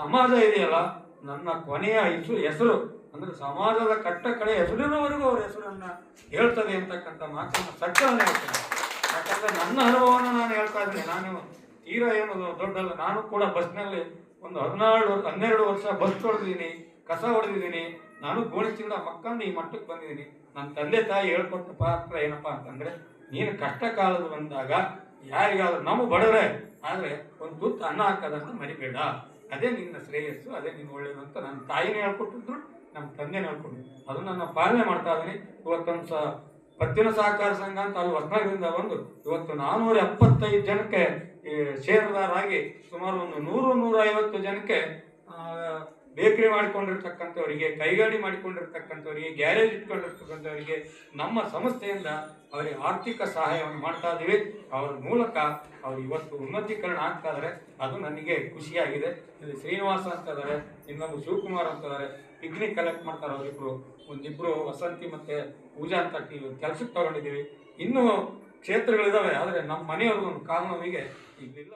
ಸಮಾಜ ಇದೆಯಲ್ಲ, ನನ್ನ ಕೊನೆಯ ಹೆಸರು ಅಂದ್ರೆ ಸಮಾಜದ ಕಟ್ಟ ಕಡೆ ಹೆಸರಿನವರೆಗೂ ಅವ್ರ ಹೆಸರನ್ನ ಹೇಳ್ತದೆ ಅಂತಕ್ಕಂಥ ಮಾತನ್ನು ಸತ್ಯವನ್ನು ಹೇಳ್ತೇನೆ. ಯಾಕಂದ್ರೆ ನನ್ನ ಅನುಭವನ ನಾನು ಹೇಳ್ತಾ ಇದ್ದೀನಿ. ನಾನು ತೀರಾ ಏನು ದೊಡ್ಡಲ್ಲ. ನಾನು ಕೂಡ ಬಸ್ನಲ್ಲಿ ಒಂದು 12 ವರ್ಷ ಬಸ್ ಹೊಡೆದಿದ್ದೀನಿ, ಕಸ ಹೊಡೆದಿದ್ದೀನಿ. ನಾನು ಗೋಣಿಚಿಂದ ಮಕ್ಕಂದು ಈ ಮಟ್ಟಕ್ಕೆ ಬಂದಿದ್ದೀನಿ. ನನ್ನ ತಂದೆ ತಾಯಿ ಹೇಳ್ಕೊಟ್ಟ ಪಾತ್ರ ಏನಪ್ಪ ಅಂತಂದ್ರೆ, ನೀನು ಕಷ್ಟ ಕಾಲದ ಬಂದಾಗ ಯಾರಿಗಾದ್ರೂ ನಮ್ಮ ಬಡವರೇ ಆದರೆ ಒಂದು ತುತ್ತು ಅನ್ನ ಹಾಕೋದನ್ನು ಮರಿಬೇಡ, ಅದೇ ನಿನ್ನ ಶ್ರೇಯಸ್ಸು, ಅದೇ ನಿನ್ನ ಒಳ್ಳೇದು ಅಂತ ನನ್ನ ತಾಯಿನೇ ಹೇಳ್ಕೊಟ್ಟಿದ್ರು, ನಮ್ಮ ತಂದೆನೇ ಹೇಳ್ಕೊಟ್ಟಿದ್ರು. ಅದು ನನ್ನ ಪಾಲನೆ ಮಾಡ್ತಾ ಇದ್ದೀನಿ. ಇವತ್ತೊಂದು ಪತ್ತಿನ ಸಹಕಾರ ಸಂಘ ಅಂತ ಅಲ್ಲಿ ಹೊಸನಗರದಿಂದ ಬಂದು ಇವತ್ತು 475 ಜನಕ್ಕೆ ಷೇರುದಾರರಾಗಿ ಸುಮಾರು ಒಂದು 100-150 ಜನಕ್ಕೆ ಬೇಕರಿ ಮಾಡಿಕೊಂಡಿರ್ತಕ್ಕಂಥವರಿಗೆ, ಕೈಗಾಡಿ ಮಾಡಿಕೊಂಡಿರ್ತಕ್ಕಂಥವರಿಗೆ, ಗ್ಯಾರೇಜ್ ಇಟ್ಕೊಂಡಿರ್ತಕ್ಕಂಥವರಿಗೆ ನಮ್ಮ ಸಂಸ್ಥೆಯಿಂದ ಅವರಿಗೆ ಆರ್ಥಿಕ ಸಹಾಯವನ್ನು ಮಾಡ್ತಾ ಇದ್ದೀವಿ. ಅವರ ಮೂಲಕ ಅವರು ಇವತ್ತು ಉನ್ನತೀಕರಣ ಆಗ್ತಾ ಇದ್ದಾರೆ. ಅದು ನನಗೆ ಖುಷಿಯಾಗಿದೆ. ಇಲ್ಲಿ ಶ್ರೀನಿವಾಸ ಅಂತ ಇದ್ದಾರೆ, ಇನ್ನೊಂದು ಶಿವಕುಮಾರ್ ಅಂತ ಇದ್ದಾರೆ, ಪಿಕ್ನಿಕ್ ಕಲೆಕ್ಟ್ ಮಾಡ್ತಾರೆ ಅವರಿಬ್ಬರು. ಒಂದಿಬ್ಬರು ವಸಂತಿ ಮತ್ತು ಪೂಜಾ ಅಂತ ಕೆಲಸಕ್ಕೆ ತಗೊಂಡಿದ್ದೀವಿ. ಇನ್ನೂ ಕ್ಷೇತ್ರಗಳಿದ್ದಾವೆ, ಆದರೆ ನಮ್ಮ ಮನೆಯವ್ರಿಗೊಂದು ಕಾನೂನಿಗೆ ಇಲ್ಲಿಲ್ಲ.